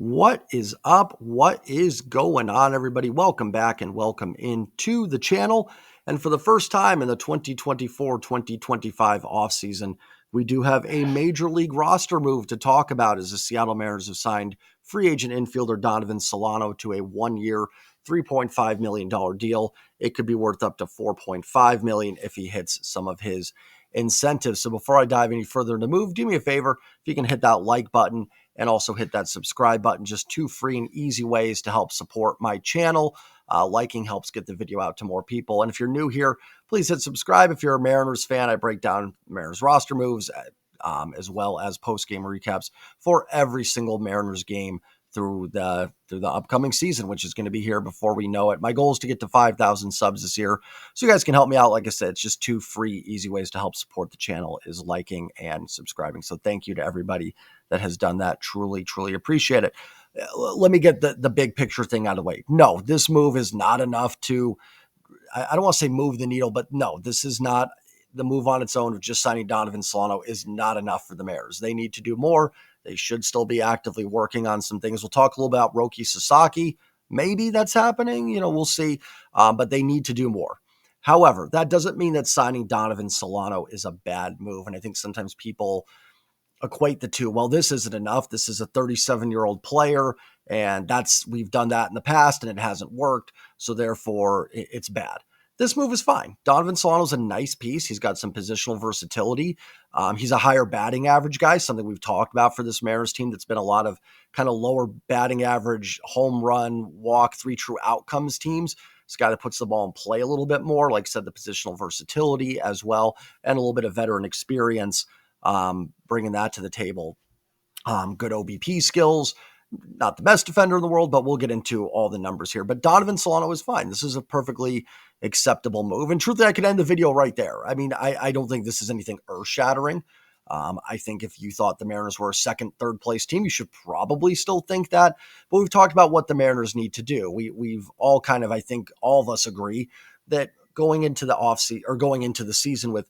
What is up? What is going on, everybody? Welcome back and welcome into the channel. And for the first time in the 2024-2025 offseason, we do have a major league roster move to talk about as the Seattle Mariners have signed free agent infielder Donovan Solano to a one-year, $3.5 million deal. It could be worth up to $4.5 million if he hits some of his incentives. So before I dive any further into the move, do me a favor, if you can hit that like button and also hit that subscribe button. Just two free and easy ways to help support my channel. Liking helps get the video out to more people. And if you're new here, please hit subscribe. If you're a Mariners fan, I break down Mariners roster moves as well as post-game recaps for every single Mariners game through the upcoming season, which is going to be here before we know it. My goal is to get to 5,000 subs this year, so you guys can help me out. Like I said, it's just two free, easy ways to help support the channel is liking and subscribing. So thank you to everybody that has done that. Truly, truly appreciate it. Let me get the big picture thing out of the way. No, this move is not enough to, I don't want to say move the needle, but no, this is not the move on its own of just signing Donovan Solano is not enough for the Mariners. They need to do more. They should still be actively working on some things. We'll talk a little about Roki Sasaki. Maybe that's happening. We'll see. But they need to do more. However, that doesn't mean that signing Donovan Solano is a bad move. And I think sometimes people equate the two. Well, this isn't enough. This is a 37-year-old player, and we've done that in the past, and it hasn't worked. So therefore, it's bad. This move is fine. Donovan Solano's a nice piece. He's got some positional versatility. He's a higher batting average guy, something we've talked about for this Mariners team that's been a lot of kind of lower batting average, home run, walk, three true outcomes teams. It's a guy that puts the ball in play a little bit more, like I said, the positional versatility as well, and a little bit of veteran experience, bringing that to the table. Good OBP skills. Not the best defender in the world, but we'll get into all the numbers here. But Donovan Solano is fine. This is a perfectly acceptable move. And truthfully, I could end the video right there. I mean, I don't think this is anything earth-shattering. I think if you thought the Mariners were a second, third place team, you should probably still think that. But we've talked about what the Mariners need to do. We've all kind of, I think all of us agree that going into the offseason or going into the season with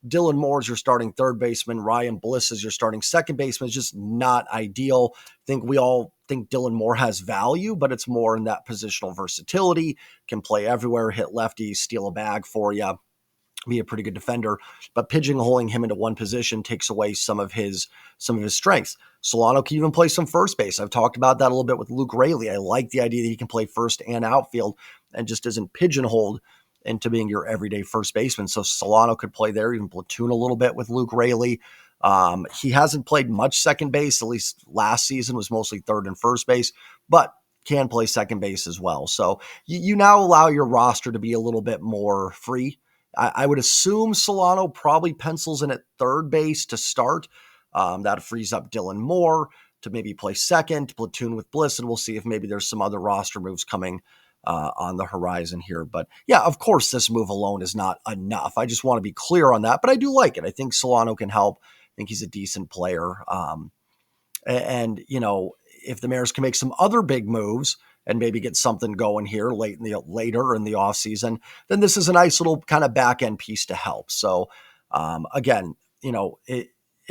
Dylan Moore is your starting third baseman, Ryan Bliss is your starting second baseman, is just not ideal. I think we all think Dylan Moore has value, but it's more in that positional versatility, can play everywhere, hit lefties, steal a bag for you, be a pretty good defender. But pigeonholing him into one position takes away some of his strengths. Solano can even play some first base. I've talked about that a little bit with Luke Raley. I like the idea that he can play first and outfield and just isn't pigeonholed into being your everyday first baseman. So Solano could play there, even platoon a little bit with Luke Raley. He hasn't played much second base, at least last season was mostly third and first base, but can play second base as well. So you now allow your roster to be a little bit more free. I would assume Solano probably pencils in at third base to start. That frees up Dylan Moore to maybe play second, platoon with Bliss, and we'll see if maybe there's some other roster moves coming on the horizon here. But yeah, of course, this move alone is not enough. I just want to be clear on that, but I do like it. I think Solano can help. I think he's a decent player. And if the Mariners can make some other big moves and maybe get something going here later in the offseason, then this is a nice little kind of back end piece to help. So again,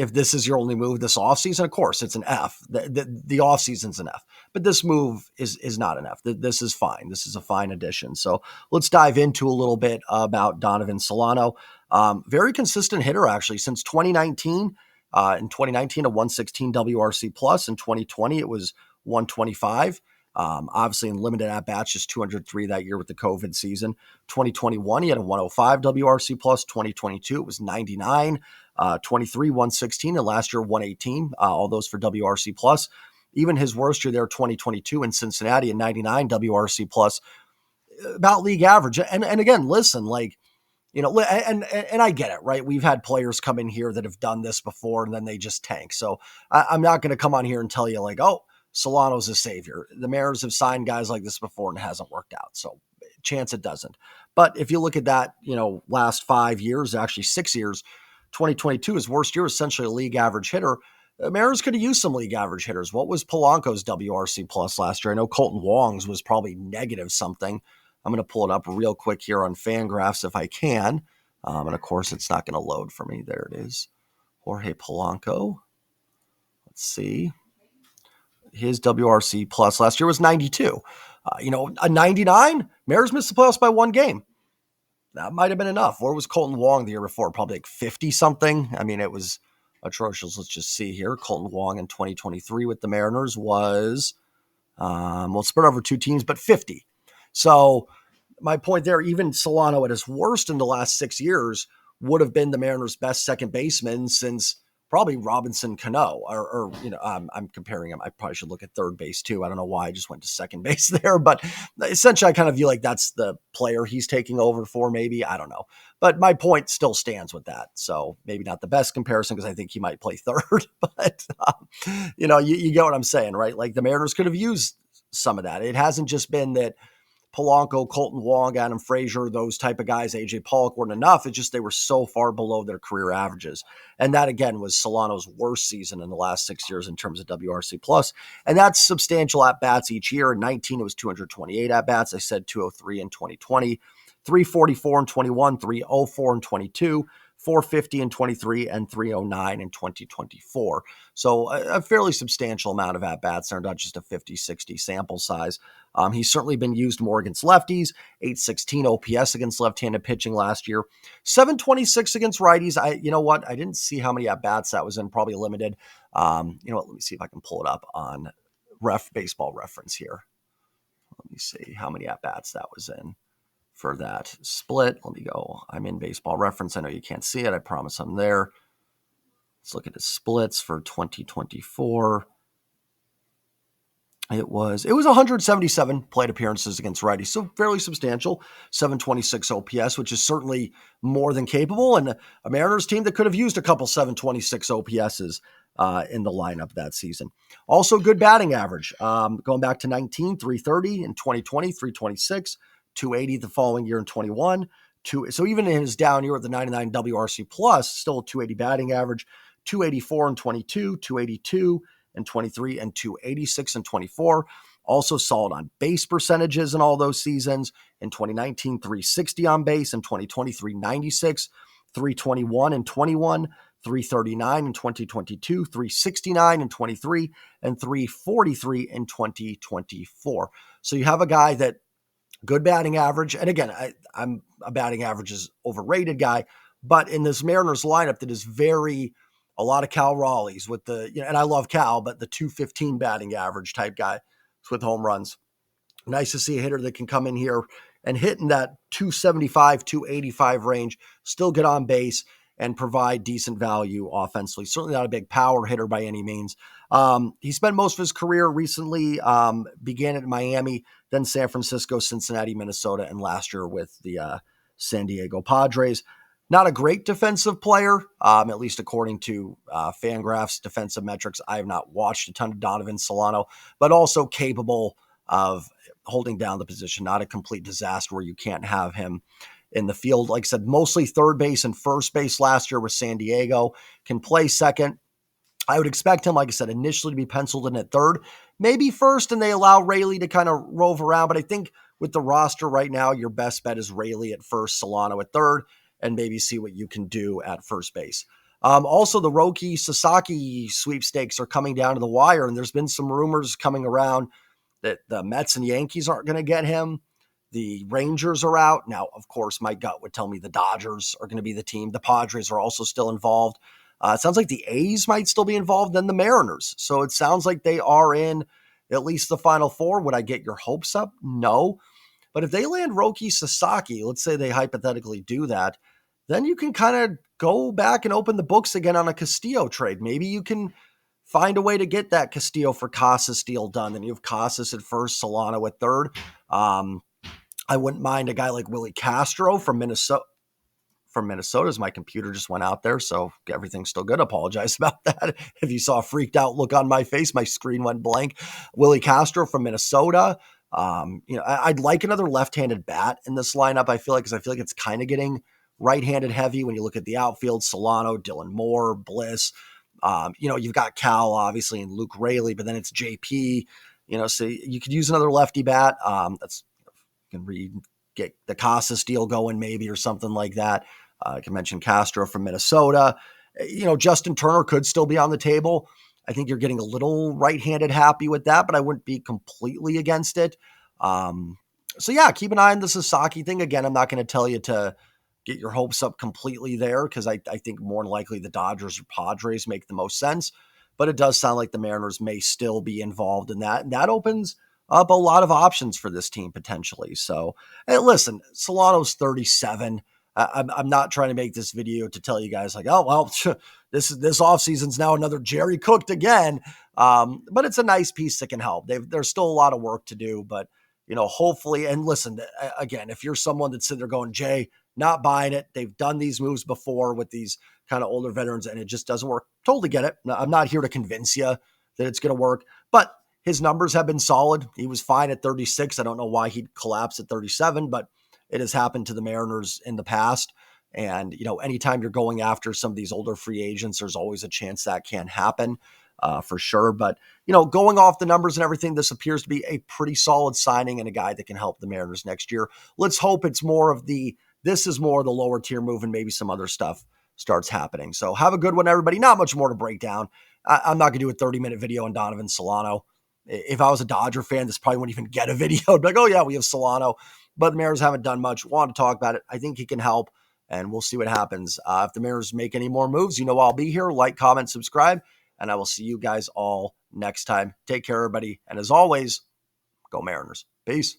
if this is your only move this offseason, of course, it's an F. The offseason's an F. But this move is not an F. This is fine. This is a fine addition. So let's dive into a little bit about Donovan Solano. Very consistent hitter, actually, since 2019. In 2019, a 116 WRC plus. In 2020, it was 125. Obviously, in limited at-bats, just 203 that year with the COVID season. 2021, he had a 105 WRC plus. 2022, it was 99. 23, 116, and last year, 118. All those for WRC plus. Even his worst year there, 2022 in Cincinnati, a 99 WRC plus, about league average. And again, listen, and I get it, right? We've had players come in here that have done this before and then they just tank. So I'm not going to come on here and tell you oh, Solano's a savior. The Mariners have signed guys like this before and it hasn't worked out. So chance it doesn't. But if you look at that, last 5 years, actually 6 years, 2022, his worst year, essentially a league average hitter. The Mariners could have used some league average hitters. What was Polanco's WRC plus last year? I know Colton Wong's was probably negative something. I'm going to pull it up real quick here on Fangraphs if I can. And of course, it's not going to load for me. There it is. Jorge Polanco. Let's see. his WRC plus last year was 92. A 99, Mariners missed the playoffs by one game. That might have been enough. Or was Colton Wong the year before? Probably like 50 something. I mean, it was atrocious. Let's just see here. Colton Wong in 2023 with the Mariners was, spread over two teams, but 50. So my point there, even Solano at his worst in the last 6 years would have been the Mariners' best second baseman since probably Robinson Cano. I'm comparing him. I probably should look at third base too. I don't know why I just went to second base there, but essentially I kind of view like that's the player he's taking over for, maybe. I don't know. But my point still stands with that. So maybe not the best comparison because I think he might play third, but you get what I'm saying, right? Like the Mariners could have used some of that. It hasn't just been that Polanco, Colton Wong, Adam Frazier, those type of guys, AJ Pollock weren't enough. It's just they were so far below their career averages. And that, again, was Solano's worst season in the last 6 years in terms of WRC+. And that's substantial at-bats each year. In 19, it was 228 at-bats. I said 203 in 2020, 344 in 21, 304 in 22, 450 in 23, and 309 in 2024. So a fairly substantial amount of at-bats there, not just a 50, 60 sample size. He's certainly been used more against lefties, 816 OPS against left-handed pitching last year, 726 against righties. I didn't see how many at-bats that was in, probably limited. Let me see if I can pull it up on Baseball Reference here. Let me see how many at-bats that was in for that split. Let me go. I'm in Baseball Reference. I know you can't see it. I promise I'm there. Let's look at his splits for 2024. It was 177 plate appearances against righties, so fairly substantial. 726 OPS, which is certainly more than capable, and a Mariners team that could have used a couple 726 OPSs in the lineup that season. Also, good batting average. Going back to 19, 330 in 2020, 326, 280 the following year in 21. So even in his down year with the 99 WRC plus, still a 280 batting average. 284 in 22, 282 in 23, and 286 in 24. Also solid on base percentages in all those seasons. In 2019, 360 on base. In 2020, 396, 321 in 21, 339 in 2022, 369 in 23, and 343 in 2024. So you have a guy that good batting average. And again, I'm a batting average is overrated guy, but in this Mariners lineup that is a lot of Cal Raleighs with and I love Cal, but the 215 batting average type guy with home runs. Nice to see a hitter that can come in here and hit in that 275, 285 range, still get on base and provide decent value offensively. Certainly not a big power hitter by any means. He spent most of his career recently, began at Miami, then San Francisco, Cincinnati, Minnesota, and last year with the San Diego Padres. Not a great defensive player, at least according to Fangraphs defensive metrics. I have not watched a ton of Donovan Solano, but also capable of holding down the position. Not a complete disaster where you can't have him in the field. Like I said, mostly third base and first base last year with San Diego. Can play second. I would expect him, like I said, initially to be penciled in at third, maybe first, and they allow Raley to kind of rove around. But I think with the roster right now, your best bet is Raley at first, Solano at third, and maybe see what you can do at first base. Also, the Roki Sasaki sweepstakes are coming down to the wire, and there's been some rumors coming around that the Mets and Yankees aren't going to get him. The Rangers are out. Now, of course, my gut would tell me the Dodgers are going to be the team. The Padres are also still involved. It sounds like the A's might still be involved, then the Mariners. So it sounds like they are in at least the Final Four. Would I get your hopes up? No. But if they land Roki Sasaki, let's say they hypothetically do that, then you can kind of go back and open the books again on a Castillo trade. Maybe you can find a way to get that Castillo for Casas deal done. Then you have Casas at first, Solano at third. I wouldn't mind a guy like Willie Castro from Minnesota. As my computer just went out there, so everything's still good. Apologize about that. If you saw a freaked out look on my face, my screen went blank. Willie Castro from Minnesota. I'd like another left-handed bat in this lineup. I feel like it's kind of getting right-handed heavy when you look at the outfield. Solano, Dylan Moore, Bliss. You've got Cal obviously and Luke Raley, but then it's JP. So you could use another lefty bat. You can get the Casas deal going maybe or something like that. I can mention Castro from Minnesota. Justin Turner could still be on the table. I think you're getting a little right-handed happy with that, but I wouldn't be completely against it. So yeah, keep an eye on the Sasaki thing. Again, I'm not going to tell you to get your hopes up completely there because I think more than likely the Dodgers or Padres make the most sense. But it does sound like the Mariners may still be involved in that. And that opens up a lot of options for this team potentially. So, hey, listen, Solano's 37. I'm not trying to make this video to tell you guys like, oh, well, this offseason's now another Jerry Cooked again. But it's a nice piece that can help. There's still a lot of work to do, but hopefully, and listen, again, if you're someone that's sitting there going, Jay, not buying it. They've done these moves before with these kind of older veterans, and it just doesn't work. Totally get it. I'm not here to convince you that it's going to work, but his numbers have been solid. He was fine at 36. I don't know why he'd collapse at 37, but it has happened to the Mariners in the past. And, anytime you're going after some of these older free agents, there's always a chance that can happen for sure. But, going off the numbers and everything, this appears to be a pretty solid signing and a guy that can help the Mariners next year. Let's hope it's more of this is more of the lower tier move and maybe some other stuff starts happening. So have a good one, everybody. Not much more to break down. I'm not going to do a 30-minute video on Donovan Solano. If I was a Dodger fan, this probably wouldn't even get a video. I'd be like, oh, yeah, we have Solano. But the Mariners haven't done much. Want to talk about it. I think he can help, and we'll see what happens. If the Mariners make any more moves, I'll be here. Like, comment, subscribe, and I will see you guys all next time. Take care, everybody. And as always, go Mariners. Peace.